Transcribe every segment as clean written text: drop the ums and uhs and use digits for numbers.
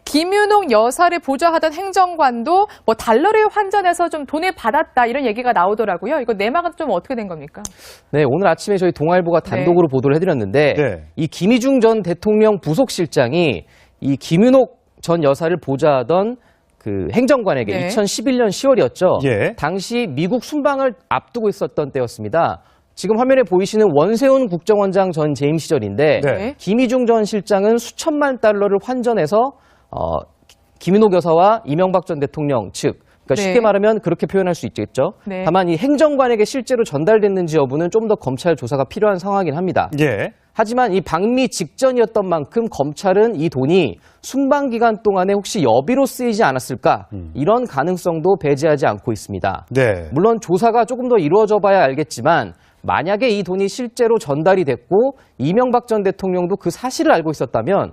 김윤옥 여사를 보좌하던 행정관도 뭐 달러를 환전해서 좀 돈을 받았다 이런 얘기가 나오더라고요. 이거 내막은 좀 어떻게 된 겁니까? 네, 오늘 아침에 저희 동아일보가 단독으로 보도를 해드렸는데 이 김희중 전 대통령 부속실장이 이 김윤옥 전 여사를 보좌하던 그 행정관에게 2011년 10월이었죠. 당시 미국 순방을 앞두고 있었던 때였습니다. 지금 화면에 보이시는 원세훈 국정원장 전 재임 시절인데 김희중 전 실장은 수천만 달러를 환전해서 김윤옥 여사와 이명박 전 대통령 측, 그러니까 쉽게 말하면 그렇게 표현할 수 있겠죠. 다만 이 행정관에게 실제로 전달됐는지 여부는 좀 더 검찰 조사가 필요한 상황이긴 합니다. 하지만 이 방미 직전이었던 만큼 검찰은 이 돈이 순방 기간 동안에 혹시 여비로 쓰이지 않았을까 이런 가능성도 배제하지 않고 있습니다. 물론 조사가 조금 더 이루어져 봐야 알겠지만 만약에 이 돈이 실제로 전달이 됐고 이명박 전 대통령도 그 사실을 알고 있었다면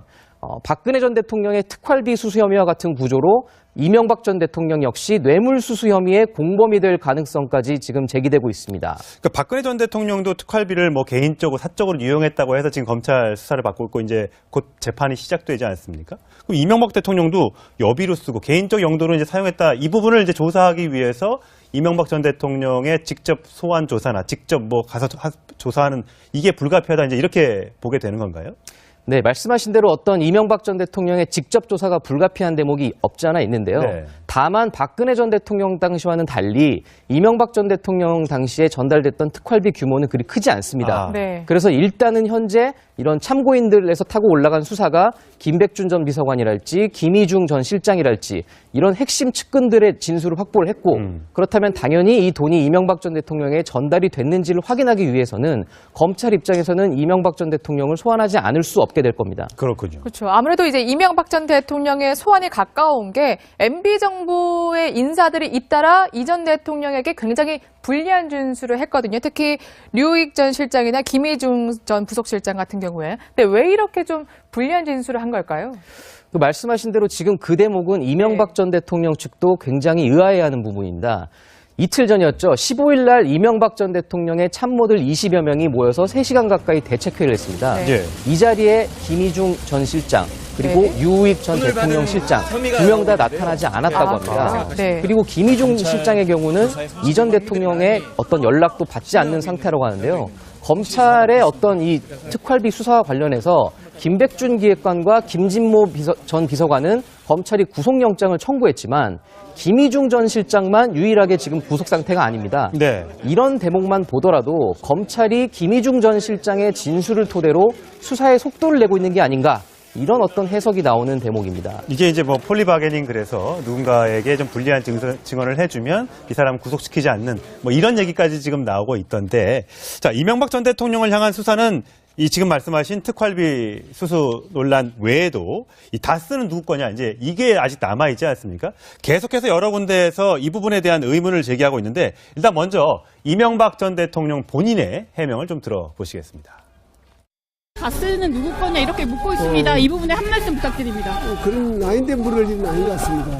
박근혜 전 대통령의 특활비 수수 혐의와 같은 구조로 이명박 전 대통령 역시 뇌물수수 혐의의 공범이 될 가능성까지 지금 제기되고 있습니다. 그러니까 박근혜 전 대통령도 특활비를 뭐 개인적으로 사적으로 이용했다고 해서 지금 검찰 수사를 받고 있고 이제 곧 재판이 시작되지 않습니까? 그럼 이명박 대통령도 여비로 쓰고 개인적 용도로 이제 사용했다, 이 부분을 이제 조사하기 위해서 이명박 전 대통령의 직접 소환 조사나 직접 뭐 가서 조사하는 이게 불가피하다, 이제 이렇게 보게 되는 건가요? 네, 말씀하신 대로 어떤 이명박 전 대통령의 직접 조사가 불가피한 대목이 없지 않아 있는데요. 다만 박근혜 전 대통령 당시와는 달리 이명박 전 대통령 당시에 전달됐던 특활비 규모는 그리 크지 않습니다. 그래서 일단은 현재 이런 참고인들에서 타고 올라간 수사가 김백준 전 비서관이랄지 김희중 전 실장이랄지 이런 핵심 측근들의 진술을 확보를 했고 그렇다면 당연히 이 돈이 이명박 전 대통령에 전달이 됐는지를 확인하기 위해서는 검찰 입장에서는 이명박 전 대통령을 소환하지 않을 수 없게 될 겁니다. 그렇군요. 그렇죠. 아무래도 이제 이명박 전 대통령의 소환이 가까운 게 MB 정부의 인사들이 잇따라 이 전 대통령에게 굉장히 불리한 진술을 했거든요. 특히 류익 전 실장이나 김희중 전 부속실장 같은 경우에. 근데 왜 이렇게 좀 불리한 진술을 한 걸까요? 그 말씀하신 대로 지금 그 대목은 이명박 전 대통령 측도 굉장히 의아해하는 부분입니다. 이틀 전이었죠. 15일 날 이명박 전 대통령의 참모들 20여 명이 모여서 3시간 가까이 대책회의를 했습니다. 이 자리에 김희중 전 실장 그리고 류익 전 대통령 실장 2명 다 나타나지 않았다고 합니다. 그리고 김희중 실장의 경우는 이 전 대통령의 어떤 연락도 받지 않는 상태라고 하는데요. 검찰의 어떤 이 특활비 수사와 관련해서 김백준 기획관과 김진모 전 비서관은 검찰이 구속영장을 청구했지만 김희중 전 실장만 유일하게 지금 구속 상태가 아닙니다. 이런 대목만 보더라도 검찰이 김희중 전 실장의 진술을 토대로 수사에 속도를 내고 있는 게 아닌가, 이런 어떤 해석이 나오는 대목입니다. 이게 이제 뭐 폴리바게닝, 그래서 누군가에게 좀 불리한 증언을 해주면 이 사람 구속시키지 않는 뭐 이런 얘기까지 지금 나오고 있던데, 자, 이명박 전 대통령을 향한 수사는 이 지금 말씀하신 특활비 수수 논란 외에도 이 다스는 누구 거냐, 이제 이게 아직 남아있지 않습니까? 계속해서 여러 군데에서 이 부분에 대한 의문을 제기하고 있는데, 일단 먼저 이명박 전 대통령 본인의 해명을 좀 들어보시겠습니다. 다스는 누구 거냐 이렇게 묻고 있습니다. 이 부분에 한 말씀 부탁드립니다. 그런 아닌데 물을 일은 아닌 것 같습니다.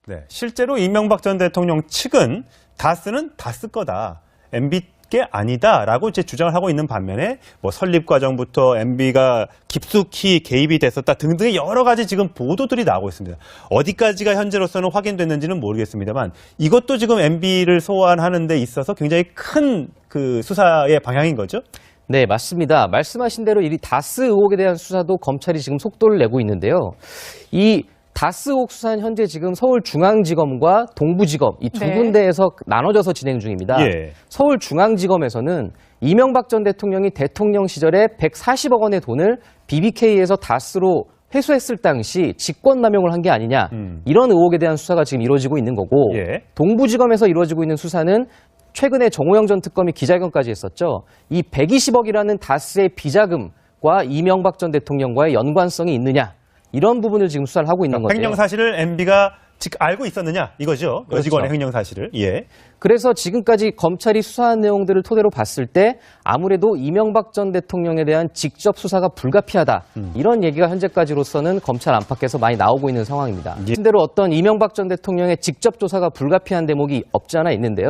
네, 실제로 이명박 전 대통령 측은 다스는 다스 거다, MB께 아니다라고 이제 주장을 하고 있는 반면에 뭐 설립 과정부터 MB가 깊숙이 개입이 됐었다 등등의 여러 가지 지금 보도들이 나오고 있습니다. 어디까지가 현재로서는 확인됐는지는 모르겠습니다만 이것도 지금 MB를 소환하는 데 있어서 굉장히 큰 그 수사의 방향인 거죠? 네, 맞습니다. 말씀하신 대로 이 다스 의혹에 대한 수사도 검찰이 지금 속도를 내고 있는데요. 이 다스 의혹 수사는 현재 지금 서울중앙지검과 동부지검 이 두 군데에서 나눠져서 진행 중입니다. 서울중앙지검에서는 이명박 전 대통령이 대통령 시절에 140억 원의 돈을 BBK에서 다스로 회수했을 당시 직권남용을 한 게 아니냐, 이런 의혹에 대한 수사가 지금 이루어지고 있는 거고, 동부지검에서 이루어지고 있는 수사는 최근에 정호영 전 특검이 기자회견까지 했었죠. 이 120억이라는 다스의 비자금과 이명박 전 대통령과의 연관성이 있느냐, 이런 부분을 지금 수사를 하고 있는 거죠. 횡령 사실을 MB가 알고 있었느냐, 이거죠. 여직원의 횡령 사실을. 그래서 지금까지 검찰이 수사한 내용들을 토대로 봤을 때 아무래도 이명박 전 대통령에 대한 직접 수사가 불가피하다, 이런 얘기가 현재까지로서는 검찰 안팎에서 많이 나오고 있는 상황입니다. 실제로 어떤 이명박 전 대통령의 직접 조사가 불가피한 대목이 없지 않아 있는데요.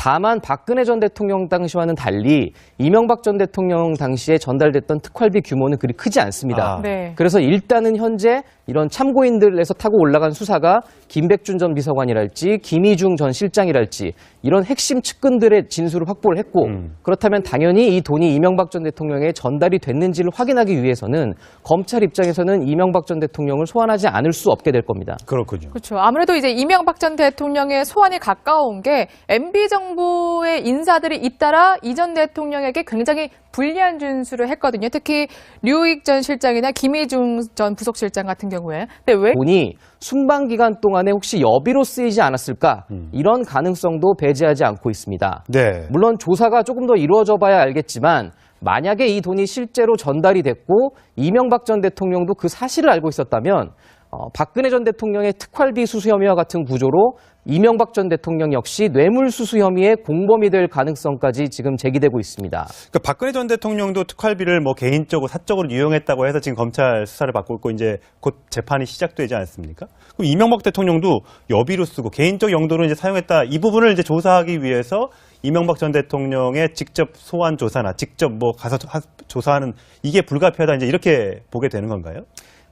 다만 박근혜 전 대통령 당시와는 달리 이명박 전 대통령 당시에 전달됐던 특활비 규모는 그리 크지 않습니다. 네. 그래서 일단은 현재 이런 참고인들에서 타고 올라간 수사가 김백준 전 비서관이랄지 김희중 전 실장이랄지 이런 핵심 측근들의 진술을 확보를 했고 그렇다면 당연히 이 돈이 이명박 전 대통령에 전달이 됐는지를 확인하기 위해서는 검찰 입장에서는 이명박 전 대통령을 소환하지 않을 수 없게 될 겁니다. 그렇군요. 그렇죠. 아무래도 이제 이명박 전 대통령의 소환이 가까운 게 MB 정부의 인사들이 잇따라 이 전 대통령에게 굉장히 불리한 준수를 했거든요. 특히 류익 전 실장이나 김희중 전 부속실장 같은 경우에. 근데 왜 돈이 순방 기간 동안에 혹시 여비로 쓰이지 않았을까 이런 가능성도 배제하지 않고 있습니다. 네. 물론 조사가 조금 더 이루어져 봐야 알겠지만 만약에 이 돈이 실제로 전달이 됐고 이명박 전 대통령도 그 사실을 알고 있었다면 박근혜 전 대통령의 특활비 수수 혐의와 같은 구조로 이명박 전 대통령 역시 뇌물수수 혐의의 공범이 될 가능성까지 지금 제기되고 있습니다. 그러니까 박근혜 전 대통령도 특활비를 뭐 개인적으로 사적으로 이용했다고 해서 지금 검찰 수사를 받고 있고 이제 곧 재판이 시작되지 않습니까? 그럼 이명박 대통령도 여비로 쓰고 개인적 용도로 이제 사용했다 이 부분을 이제 조사하기 위해서 이명박 전 대통령의 직접 소환 조사나 직접 뭐 가서 조사하는 이게 불가피하다 이제 이렇게 보게 되는 건가요?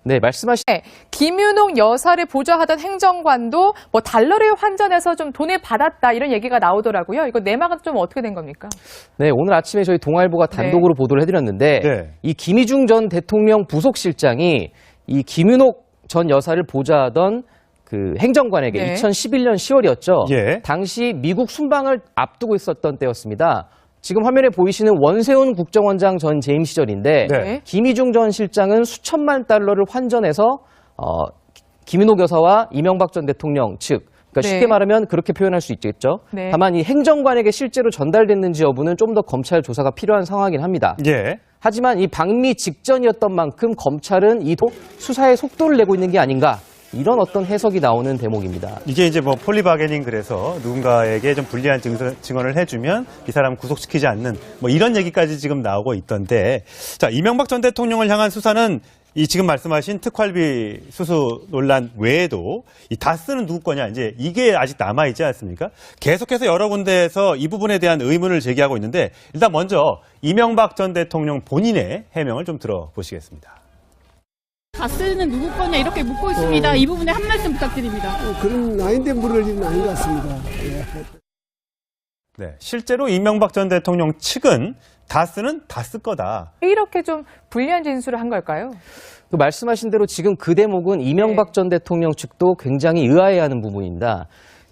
네, 말씀하신 김윤옥 여사를 보좌하던 행정관도 뭐 달러를 환전해서 좀 돈을 받았다 이런 얘기가 나오더라고요. 이거 내막은 좀 어떻게 된 겁니까? 네, 오늘 아침에 저희 동아일보가 단독으로 보도를 해드렸는데 네. 이 김희중 전 대통령 부속실장이 이 김윤옥 전 여사를 보좌하던 그 행정관에게 네. 2011년 10월이었죠. 예. 당시 미국 순방을 앞두고 있었던 때였습니다. 지금 화면에 보이시는 원세훈 국정원장 전 재임 시절인데 네. 김희중 전 실장은 수천만 달러를 환전해서 김윤옥 여사와 이명박 전 대통령 측 그러니까 네. 쉽게 말하면 그렇게 표현할 수 있겠죠. 네. 다만 이 행정관에게 실제로 전달됐는지 여부는 좀 더 검찰 조사가 필요한 상황이긴 합니다. 예. 하지만 이 방미 직전이었던 만큼 검찰은 이 수사에 속도를 내고 있는 게 아닌가 이런 어떤 해석이 나오는 대목입니다. 이게 이제 뭐 폴리바게닝 그래서 누군가에게 좀 불리한 증언을 해주면 이 사람 구속시키지 않는 뭐 이런 얘기까지 지금 나오고 있던데 자 이명박 전 대통령을 향한 수사는 이 지금 말씀하신 특활비 수수 논란 외에도 이 다스는 누구 거냐 이제 이게 아직 남아 있지 않습니까? 계속해서 여러 군데에서 이 부분에 대한 의문을 제기하고 있는데 일단 먼저 이명박 전 대통령 본인의 해명을 좀 들어보시겠습니다. 다스는 누구 거냐 이렇게 묻고 있습니다. 이 부분에 한 말씀 부탁드립니다. 그런 아닌데 물을 일은 아닌 것 같습니다. 예. 네, 실제로 이명박 전 대통령 측은 다스는 다스 거다. 이렇게 좀 불리한 진술을 한 걸까요? 그 말씀하신 대로 지금 그 대목은 이명박 전 대통령 측도 굉장히 의아해하는 부분입니다.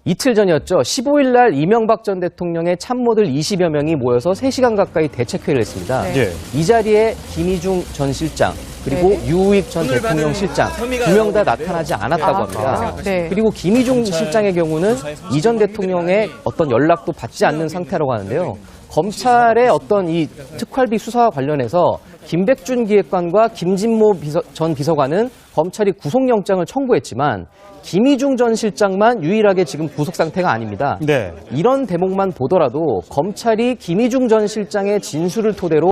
이틀 전이었죠. 15일 날 이명박 전 대통령의 참모들 20여 명이 모여서 3시간 가까이 대책회의를 했습니다. 네. 예. 이 자리에 김희중 전 실장 그리고 네. 유익 전 대통령 실장 2명 다 나타나지 않았다고 합니다. 네. 그리고 김희중 실장의 경우는 이 전 대통령의 어떤 연락도 받지 않는 상태라고 하는데요. 검찰의 어떤 이 특활비 수사와 관련해서 김백준 기획관과 김진모 전 비서관은 검찰이 구속영장을 청구했지만 김희중 전 실장만 유일하게 지금 구속 상태가 아닙니다. 네. 이런 대목만 보더라도 검찰이 김희중 전 실장의 진술을 토대로